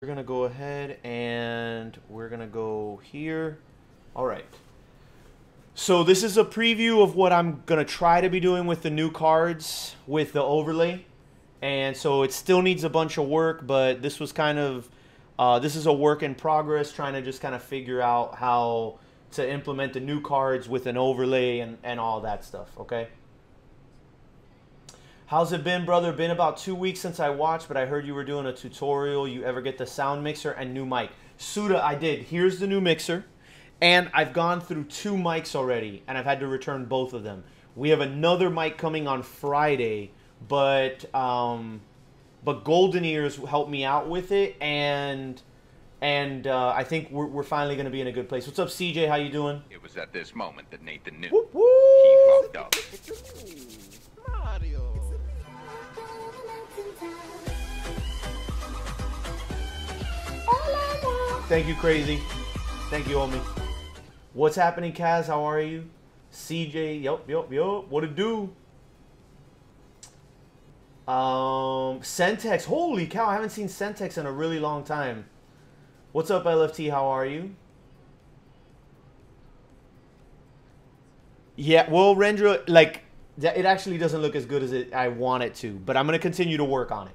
We're going to go ahead and we're going to go here. All right. So this is a preview of what I'm going to try to be doing with the new cards with the overlay. And so it still needs a bunch of work, but this was kind of, this is a work in progress, trying to just kind of figure out how to implement the new cards with an overlay and all that stuff, okay? How's it been, brother? Been about 2 weeks since I watched, but I heard you were doing a tutorial. You ever get the sound mixer and new mic? Suda, I did. Here's the new mixer. And I've gone through 2 mics already, and I've had to return both of them. We have another mic coming on Friday, but Golden Ears helped me out with it, and I think we're finally going to be in a good place. What's up, CJ? How you doing? It was at this moment that Nathan knew. Whoop, whoop. He fucked up. Mario. Thank you, Crazy. Thank you, homie. What's happening, Kaz? How are you? CJ, yup. What it do? Sentex. Holy cow, I haven't seen Sentex in a really long time. What's up, LFT? How are you? Yeah, well, Rendra, like, it actually doesn't look as good as I want it to, but I'm going to continue to work on it.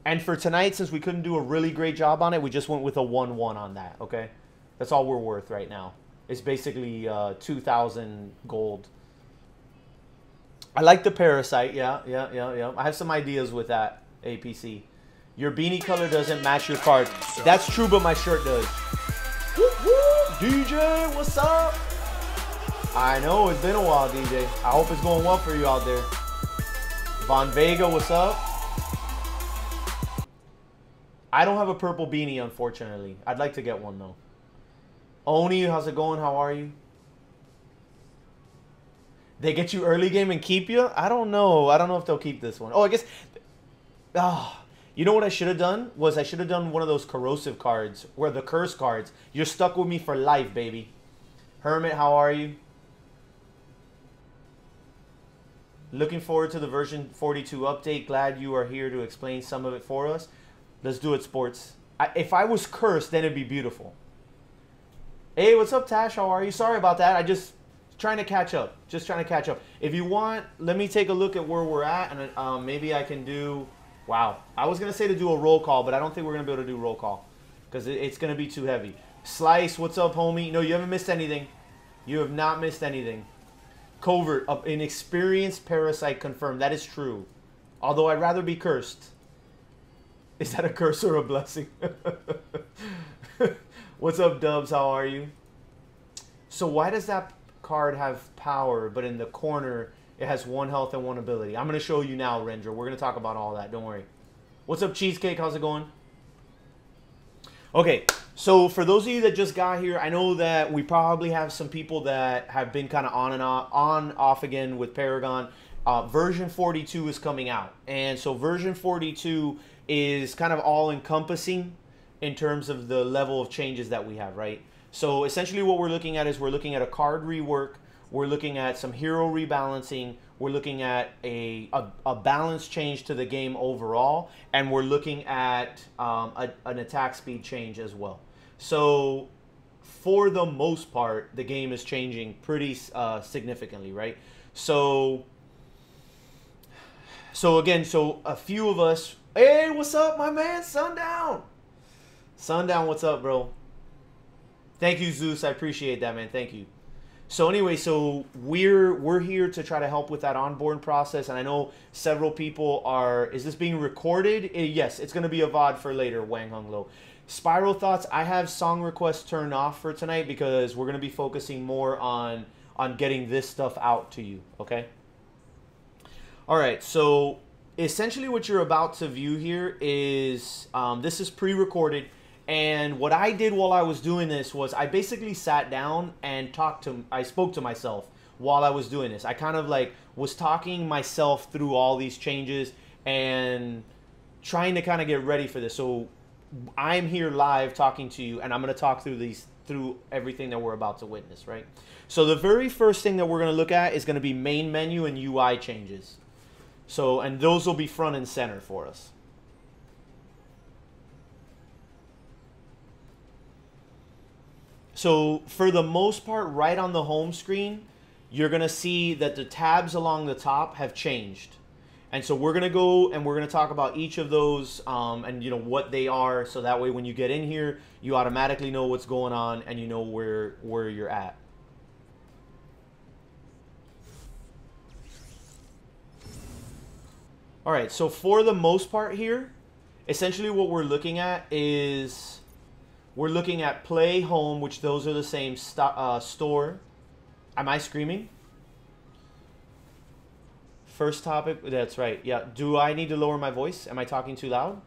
And for tonight, since we couldn't do a really great job on it, we just went with a 1-1 on that, okay? That's all we're worth right now. It's basically 2,000 gold. I like the Parasite, yeah. I have some ideas with that, APC. Your beanie color doesn't match your card. That's true, but my shirt does. Woo, woo. DJ, what's up? I know, it's been a while, DJ. I hope it's going well for you out there. Von Vega, what's up? I don't have a purple beanie, unfortunately. I'd like to get one, though. Oni, how's it going? How are you? They get you early game and keep you? I don't know. I don't know if they'll keep this one. Oh, I guess... you know what I should have done? I should have done one of those corrosive cards, where the curse cards. You're stuck with me for life, baby. Hermit, how are you? Looking forward to the version 42 update. Glad you are here to explain some of it for us. Let's do it, sports. If I was cursed, then it'd be beautiful. Hey, what's up, Tash? How are you? Sorry about that. I just trying to catch up. Just trying to catch up. If you want, let me take a look at where we're at, and maybe I can do... Wow. I was going to say to do a roll call, but I don't think we're going to be able to do roll call because it's going to be too heavy. Slice, what's up, homie? No, you haven't missed anything. You have not missed anything. Covert, an experienced Parasite confirmed. That is true. Although I'd rather be cursed. Is that a curse or a blessing? What's up, Dubs? How are you? So why does that card have power, but in the corner it has 1 health and 1 ability? I'm going to show you now, Rendra. We're going to talk about all that. Don't worry. What's up, Cheesecake? How's it going? Okay, so for those of you that just got here, I know that we probably have some people that have been kind of on, off again with Paragon. Version 42 is coming out. And so version 42 is kind of all-encompassing in terms of the level of changes that we have, right? So essentially what we're looking at is we're looking at a card rework. We're looking at some hero rebalancing. We're looking at a balance change to the game overall. And we're looking at an attack speed change as well. So for the most part, the game is changing pretty significantly, right? So again, a few of us... Hey, what's up, my man? Sundown! Sundown, what's up, bro? Thank you, Zeus. I appreciate that, man. Thank you. So anyway, so we're here to try to help with that onboard process, and I know several people are... Is this being recorded? Yes, it's going to be a VOD for later, Wang Hung Lo. Spiral Thoughts, I have song requests turned off for tonight because we're going to be focusing more on getting this stuff out to you, okay? All right, so essentially what you're about to view here is, this is pre-recorded, and what I did while I was doing this was I basically sat down and I spoke to myself while I was doing this. I kind of like was talking myself through all these changes and trying to kind of get ready for this. So I'm here live talking to you, and I'm going to talk through everything that we're about to witness, right? So the very first thing that we're going to look at is going to be main menu and UI changes. So, and those will be front and center for us. So for the most part, right on the home screen, you're going to see that the tabs along the top have changed. And so we're going to go and we're going to talk about each of those and, you know, what they are. So that way when you get in here, you automatically know what's going on and you know where you're at. All right, so for the most part here, essentially what we're looking at is we're looking at play, home, which those are the same, store. Am I screaming? First topic, that's right. Yeah, do I need to lower my voice? Am I talking too loud?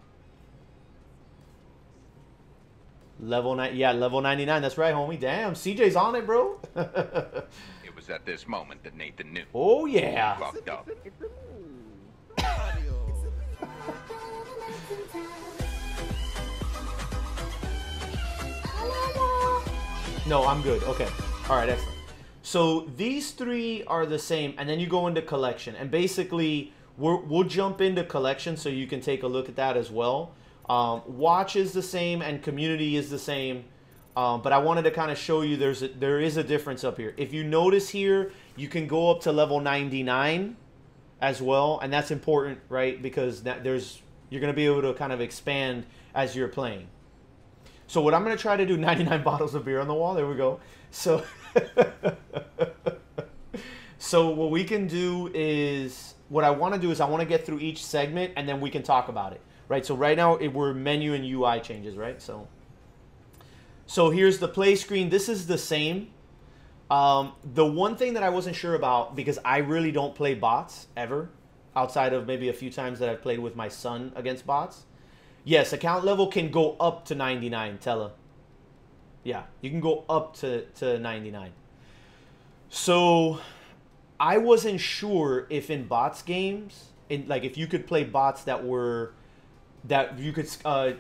Level 9, yeah, level 99, that's right, homie. Damn, CJ's on it, bro. It was at this moment that Nathan knew. Oh, yeah. He fucked up. Mario. No, I'm good. Okay. All right, excellent. So these three are the same, and then you go into collection. And basically, we'll jump into collection so you can take a look at that as well. Watch is the same, and community is the same. But I wanted to kind of show you there is a difference up here. If you notice here, you can go up to level 99 as well, and that's important, right? Because you're going to be able to kind of expand as you're playing. So what I'm going to try to do, 99 bottles of beer on the wall. There we go. So, so what we can do is, what I want to do is I want to get through each segment and then we can talk about it, right? So right now we're menu and UI changes, right? So here's the play screen. This is the same. The one thing that I wasn't sure about, because I really don't play bots ever, outside of maybe a few times that I've played with my son against bots. Yes, account level can go up to 99, Tella. Yeah, you can go up to 99. So I wasn't sure if in bots games, like if you could play bots that you could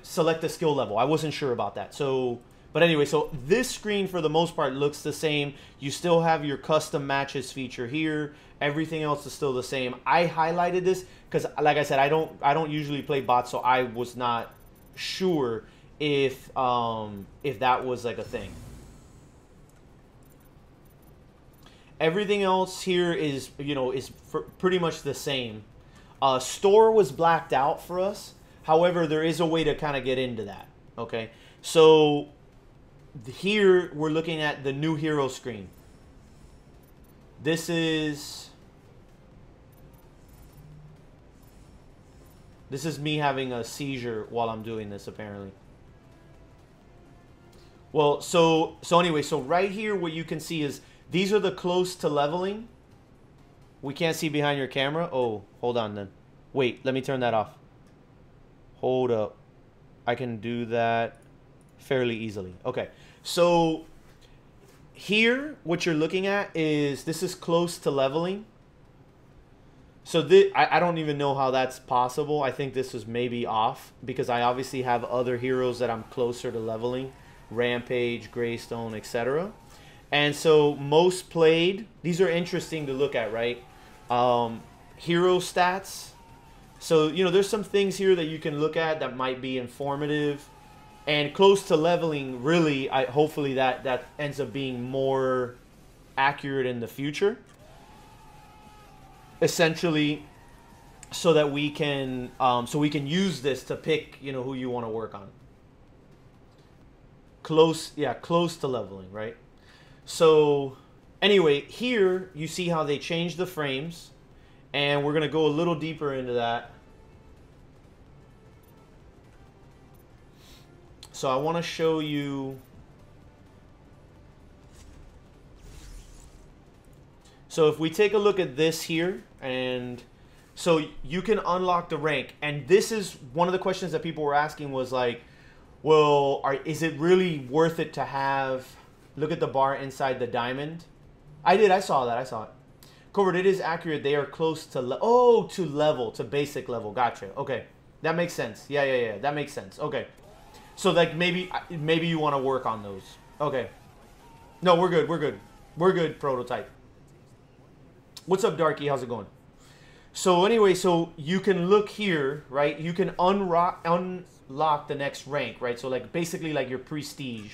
select a skill level. I wasn't sure about that. So, but anyway, so this screen for the most part looks the same. You still have your custom matches feature here. Everything else is still the same. I highlighted this because, like I said, I don't usually play bots, so I was not sure if that was like a thing. Everything else here is, you know, pretty much the same. Store was blacked out for us. However, there is a way to kind of get into that. Okay, so here we're looking at the new hero screen. This is me having a seizure while I'm doing this, apparently. Well, so anyway, so right here what you can see is these are the close to leveling. We can't see behind your camera. Oh, hold on then. Wait, let me turn that off. Hold up. I can do that fairly easily. Okay, so here what you're looking at is this is close to leveling. So I don't even know how that's possible. I think this is maybe off because I obviously have other heroes that I'm closer to leveling. Rampage, Greystone, etc. And so most played, these are interesting to look at, right? Hero stats. So, you know, there's some things here that you can look at that might be informative. And close to leveling, really, hopefully that ends up being more accurate in the future. Essentially, so that we can use this to pick, you know, who you want to work on. Close to leveling, right? So anyway, here you see how they changed the frames, and we're gonna go a little deeper into that. So I want to show you. So if we take a look at this here, and so you can unlock the rank, and this is one of the questions that people were asking was like, well, is it really worth it to have, look at the bar inside the diamond? I saw that, I saw it. Covert, it is accurate, they are close to, to basic level, gotcha, okay. That makes sense, yeah, that makes sense, okay. So like maybe you want to work on those, okay. No, we're good, Prototype. What's up, Darky, how's it going? So anyway, so you can look here, right? You can unlock the next rank, right? So like basically like your prestige.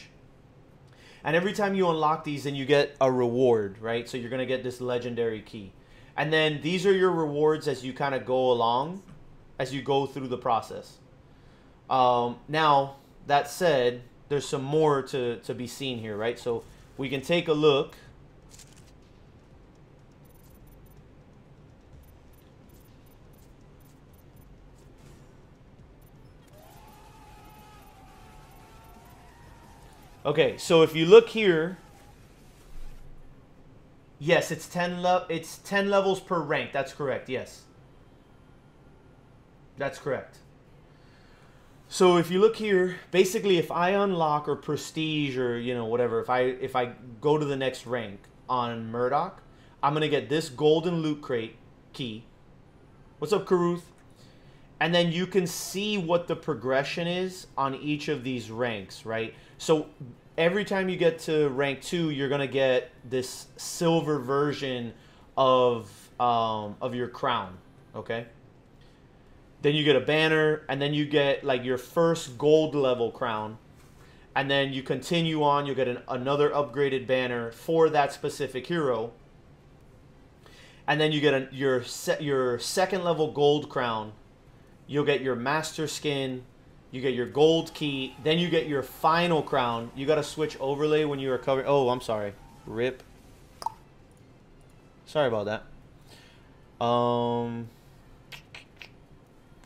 And every time you unlock these, then you get a reward, right? So you're going to get this legendary key. And then these are your rewards as you kind of go along, as you go through the process. Now, that said, there's some more to be seen here, right? So we can take a look. Okay, so if you look here, yes, it's 10 levels per rank. That's correct. Yes. That's correct. So if you look here, basically if I unlock or prestige or, you know, whatever, if I go to the next rank on Murdoch, I'm going to get this golden loot crate key. What's up, Karuth? And then you can see what the progression is on each of these ranks, right? So every time you get to rank 2, you're going to get this silver version of your crown, okay? Then you get a banner, and then you get like your first gold level crown. And then you continue on, you'll get another upgraded banner for that specific hero. And then you get your second level gold crown. You'll get your master skin. You get your gold key. Then you get your final crown. You got to switch overlay when you recover. Oh, I'm sorry. RIP. Sorry about that.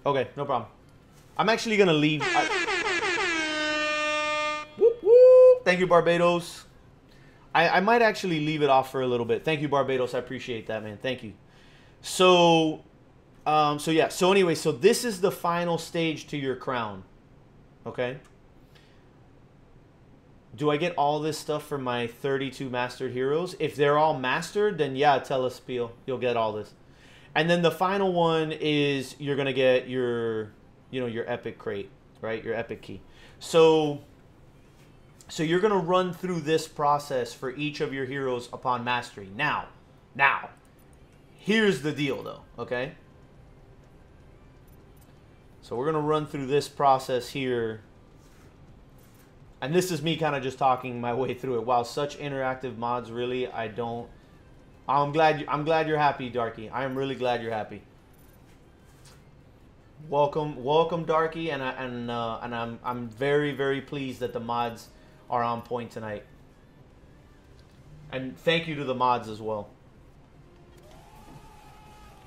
Okay, no problem. I'm actually going to leave. Whoop, whoop. Thank you, Barbados. I might actually leave it off for a little bit. Thank you, Barbados. I appreciate that, man. Thank you. So yeah. So anyway, so this is the final stage to your crown. Okay. Do I get all this stuff for my 32 mastered heroes? If they're all mastered, then yeah, Telespeel, you'll get all this. And then the final one is you're going to get your, you know, your epic crate, right? Your epic key. So you're going to run through this process for each of your heroes upon mastery. Now, here's the deal though, okay? So we're going to run through this process here. And this is me kind of just talking my way through it. Wow, such interactive mods, really, I'm glad you're happy, Darky. I am really glad you're happy. Welcome, Darky, and I'm very, very pleased that the mods are on point tonight. And thank you to the mods as well.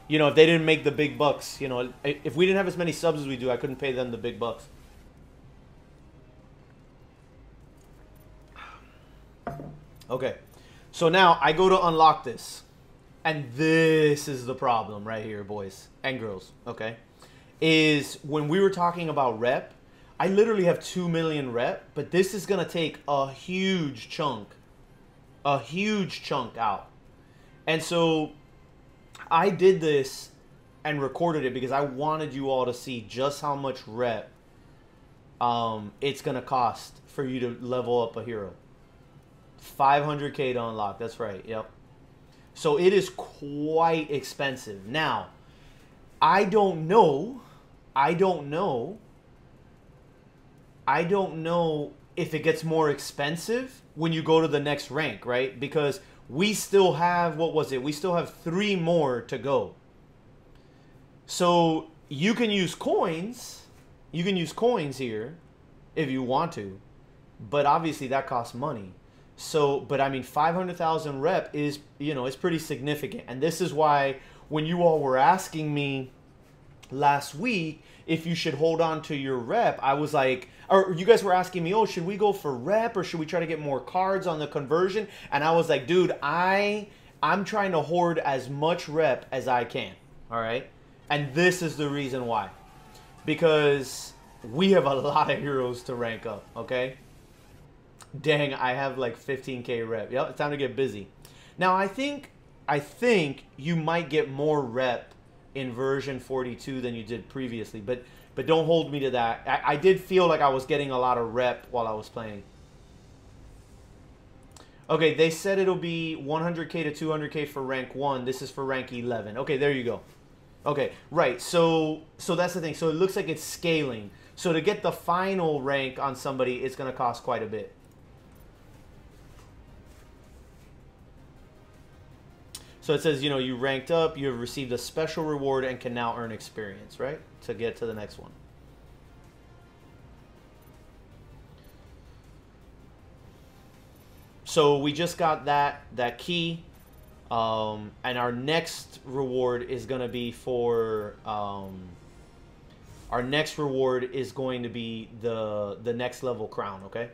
You know, if they didn't make the big bucks, you know, if we didn't have as many subs as we do, I couldn't pay them the big bucks. Okay, so now I go to unlock this. And this is the problem right here, boys and girls, okay? Is when we were talking about rep, I literally have 2 million rep, but this is going to take a huge chunk out. And so I did this and recorded it because I wanted you all to see just how much rep it's going to cost for you to level up a hero. 500k to unlock, that's right, yep. So it is quite expensive. Now, I don't know if it gets more expensive when you go to the next rank, right? Because we still have, what was it? We still have 3 more to go. So you can use coins. You can use coins here if you want to. But obviously that costs money. So, but I mean, 500,000 rep is, you know, it's pretty significant. And this is why when you all were asking me last week if you should hold on to your rep, I was like, or you guys were asking me, oh, should we go for rep or should we try to get more cards on the conversion? And I was like, dude, I'm trying to hoard as much rep as I can. All right. And this is the reason why. Because we have a lot of heroes to rank up. Okay. Dang, I have like 15k rep. Yep, it's time to get busy. Now, I think you might get more rep in version 42 than you did previously, but don't hold me to that. I did feel like I was getting a lot of rep while I was playing. Okay, they said it'll be 100k to 200k for rank 1. This is for rank 11. Okay, there you go. Okay, right. So that's the thing. So it looks like it's scaling. So to get the final rank on somebody, it's going to cost quite a bit. So it says, you know, you ranked up, you have received a special reward and can now earn experience, right? To get to the next one. So we just got that key. And our next reward is going to be for... our next reward is going to be the next level crown, okay?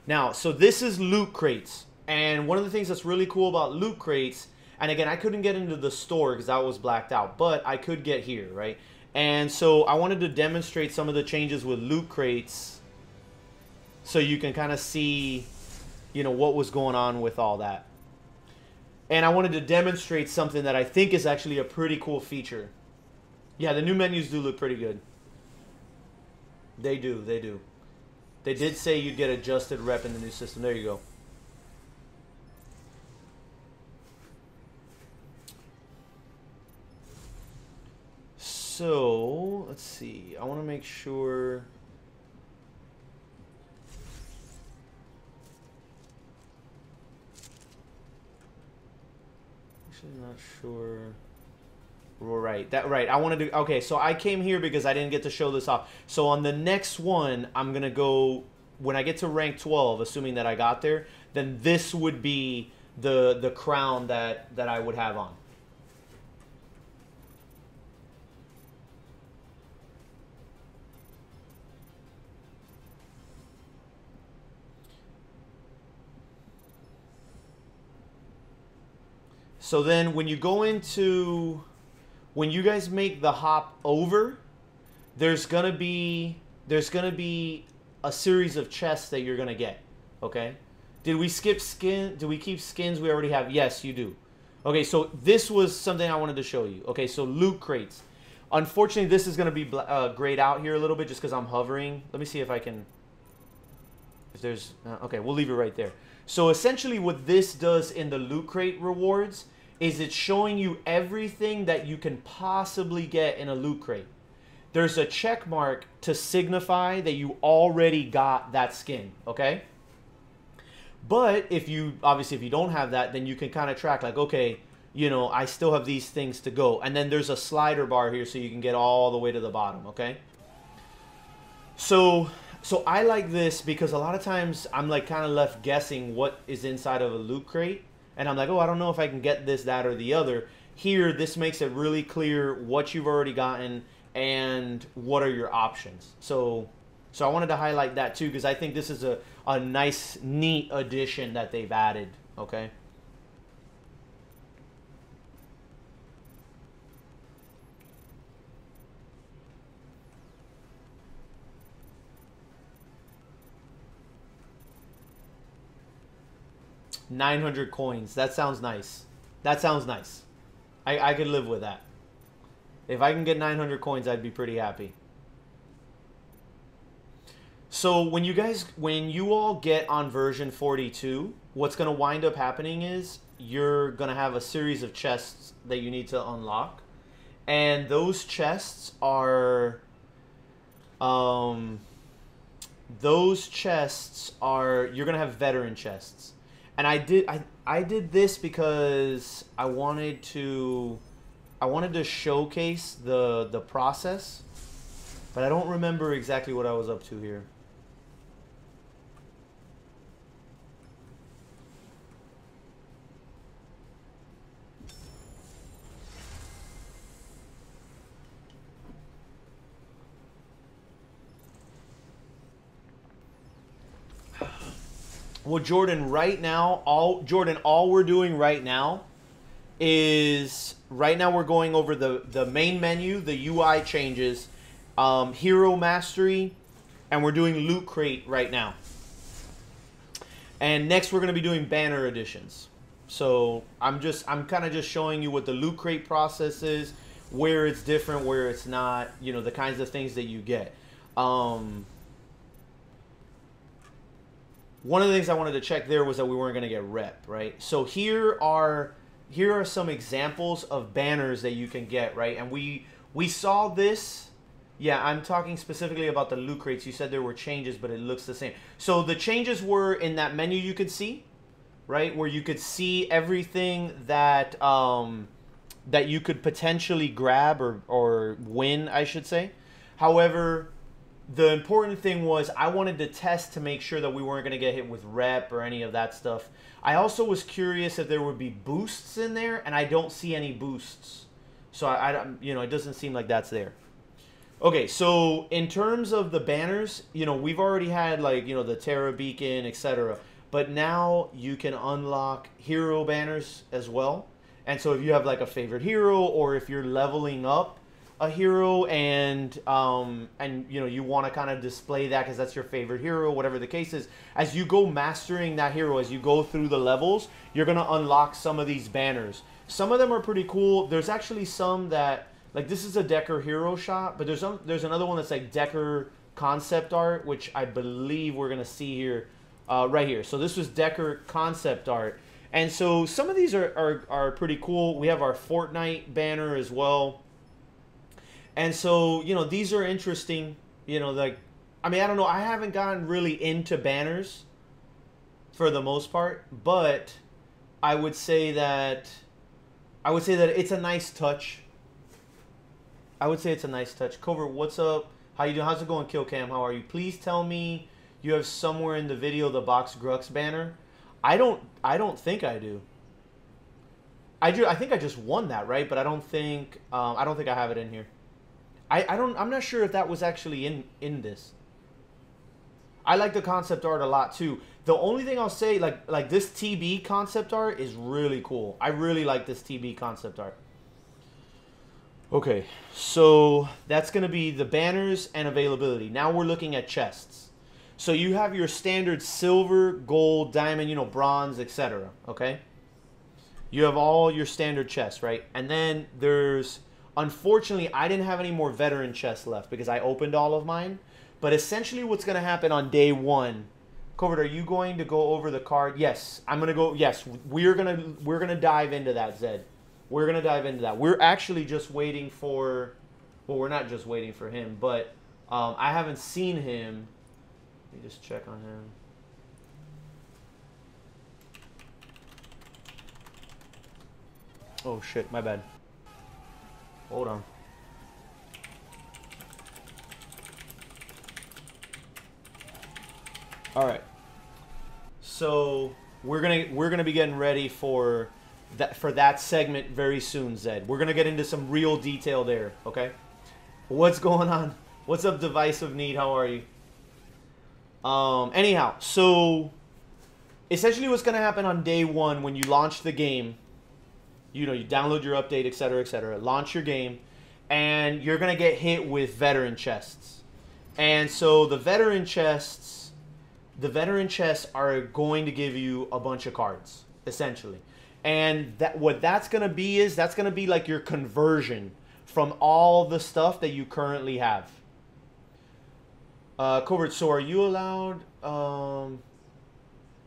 Now, so this is loot crates. And one of the things that's really cool about loot crates, and again, I couldn't get into the store because that was blacked out, but I could get here, right? And so I wanted to demonstrate some of the changes with loot crates so you can kind of see, you know, what was going on with all that. And I wanted to demonstrate something that I think is actually a pretty cool feature. Yeah, the new menus do look pretty good. They do, they do. They did say you'd get adjusted rep in the new system. There you go. So, let's see. I want to make sure... Actually, not sure... Right, I wanted to... Okay, so I came here because I didn't get to show this off. So on the next one, I'm going to go... When I get to rank 12, assuming that I got there, then this would be the crown that I would have on. So then when you go into... When you guys make the hop over, there's gonna be a series of chests that you're gonna get. Okay? Did we skip skin? Do we keep skins we already have? Yes, you do. Okay, so this was something I wanted to show you. Okay, so loot crates. Unfortunately, this is gonna be grayed out here a little bit just because I'm hovering. Let me see if I can. If there's okay, we'll leave it right there. So essentially, what this does in the loot crate rewards is it's showing you everything that you can possibly get in a loot crate. There's a check mark to signify that you already got that skin, okay? But if you, obviously if you don't have that, then you can kind of track like, okay, you know, I still have these things to go. And then there's a slider bar here so you can get all the way to the bottom, okay? So I like this because a lot of times I'm like kind of left guessing what is inside of a loot crate. And I'm like, oh, I don't know if I can get this, that, or the other. Here, this makes it really clear what you've already gotten and what are your options. So I wanted to highlight that too because I think this is a nice, neat addition that they've added, okay? $900 coins. That sounds nice. That sounds nice. I could live with that. If I can get 900 coins, I'd be pretty happy. So when you all get on version 42, what's going to wind up happening is you're going to have a series of chests that you need to unlock. And those chests are... you're going to have veteran chests. And I did this because I wanted to showcase the process, but I don't remember exactly what I was up to here. Well, Jordan, right now, all we're doing right now is we're going over the main menu, the UI changes, hero mastery, and we're doing loot crate right now. And next we're going to be doing banner additions. So I'm kind of just showing you what the loot crate process is, where it's different, where it's not, you know, the kinds of things that you get. One of the things I wanted to check there was that we weren't going to get rep, right? So here are some examples of banners that you can get, right? And we saw this. Yeah, I'm talking specifically about the loot crates. You said there were changes, but it looks the same. So the changes were in that menu you could see. right? Where you could see everything that that you could potentially grab or win, I should say. However, the important thing was I wanted to test to make sure that we weren't going to get hit with rep or any of that stuff. I also was curious if there would be boosts in there, and I don't see any boosts. So you know, it doesn't seem like that's there. Okay, so in terms of the banners, you know, we've already had like, you know, the Terra Beacon, etc. But now you can unlock hero banners as well. And so if you have like a favorite hero, or if you're leveling up a hero and you know, you want to kind of display that because that's your favorite hero, whatever the case is, as you go mastering that hero, as you go through the levels, you're going to unlock some of these banners. Some of them are pretty cool. There's actually some that, like, this is a Decker hero shot, but there's another one that's like Decker concept art, which I believe we're going to see here, right here. So this was Decker concept art. And so some of these are pretty cool. We have our Fortnite banner as well. And so, you know, these are interesting. You know, like, I mean, I don't know. I haven't gotten really into banners for the most part, but I would say that it's a nice touch. I would say it's a nice touch. Covert, what's up? How you doing? How's it going, Killcam? How are you? Please tell me you have somewhere in the video the Box Grux banner. I don't think I do. I think I just won that, right? But I don't think I have it in here. I'm not sure if that was actually in this. I like the concept art a lot too. The only thing I'll say, like this TB concept art is really cool. I really like this TB concept art. Okay, so that's going to be the banners and availability. Now we're looking at chests. So you have your standard silver, gold, diamond, you know, bronze, etc. Okay? You have all your standard chests, right? And then there's, unfortunately, I didn't have any more veteran chests left because I opened all of mine. But essentially what's going to happen on day one, Covert, are you going to go over the card? Yes, I'm going to go. Yes, we're going to dive into that, Zed. We're going to dive into that. We're actually just waiting for, well, we're not just waiting for him, but I haven't seen him. Let me just check on him. Oh, shit, my bad. Hold on. All right. So we're gonna be getting ready for that segment very soon, Zed. We're gonna get into some real detail there. Okay. What's going on? What's up, Divisive Need? How are you? Anyhow, so essentially what's gonna happen on day one when you launch the game, you know, you download your update, etc., launch your game, and you're gonna get hit with veteran chests. And so the veteran chests are going to give you a bunch of cards, essentially. And what that's going to be is, that's going to be like your conversion from all the stuff that you currently have. Covert, so are you allowed...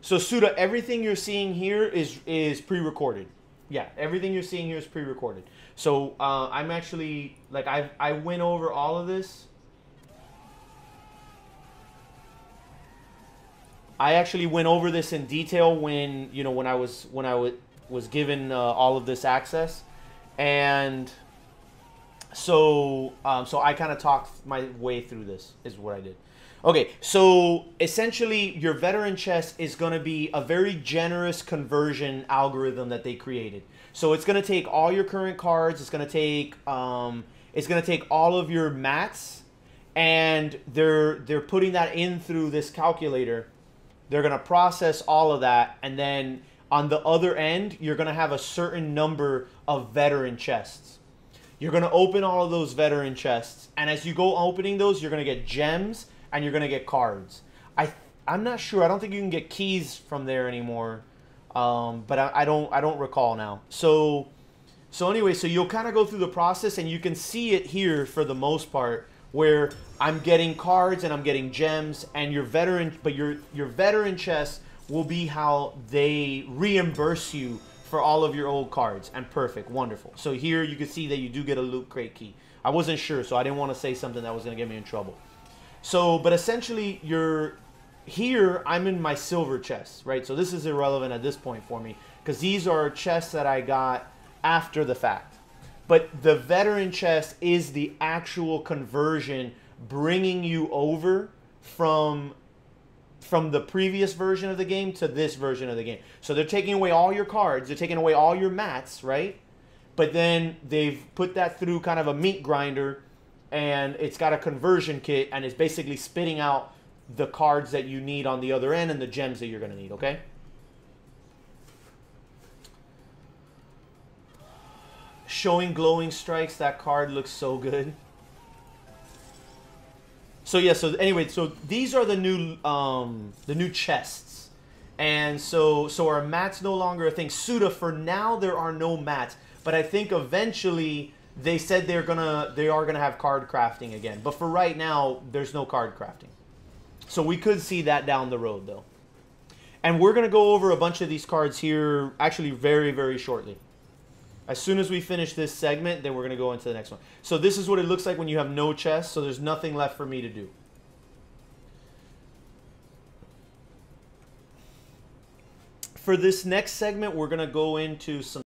So Suda, everything you're seeing here is pre-recorded. Yeah, everything you're seeing here is pre-recorded. So I'm actually, like, I went over all of this. I actually went over this in detail when, you know, when I was given all of this access, and so so I kind of talked my way through this, is what I did. Okay, so essentially your veteran chest is going to be a very generous conversion algorithm that they created. So it's going to take all your current cards, it's going to take all of your mats, and they're putting that in through this calculator. They're going to process all of that, and then on the other end, you're going to have a certain number of veteran chests. You're going to open all of those veteran chests, and as you go opening those, you're going to get gems, and you're going to get cards. I'm not sure. I don't think you can get keys from there anymore, but I don't recall now. So anyway, so you'll kind of go through the process, and you can see it here for the most part, where I'm getting cards and I'm getting gems, and your veteran chests will be how they reimburse you for all of your old cards. And perfect, wonderful. So here you can see that you do get a loot crate key. I wasn't sure, so I didn't want to say something that was going to get me in trouble. So, but essentially, here I'm in my silver chest, right? So this is irrelevant at this point for me because these are chests that I got after the fact. But the veteran chest is the actual conversion, bringing you over from the previous version of the game to this version of the game. So they're taking away all your cards, they're taking away all your mats, right? But then they've put that through kind of a meat grinder, and it's got a conversion kit, and it's basically spitting out the cards that you need on the other end and the gems that you're going to need, okay? Showing glowing strikes, that card looks so good. So yeah, so anyway, so these are the new chests. And so are mats no longer a thing? Suda, for now there are no mats, but I think eventually they said they are gonna have card crafting again. But for right now, there's no card crafting. So we could see that down the road though. And we're gonna go over a bunch of these cards here actually very, very shortly. As soon as we finish this segment, then we're going to go into the next one. So this is what it looks like when you have no chest, so there's nothing left for me to do. For this next segment, we're going to go into some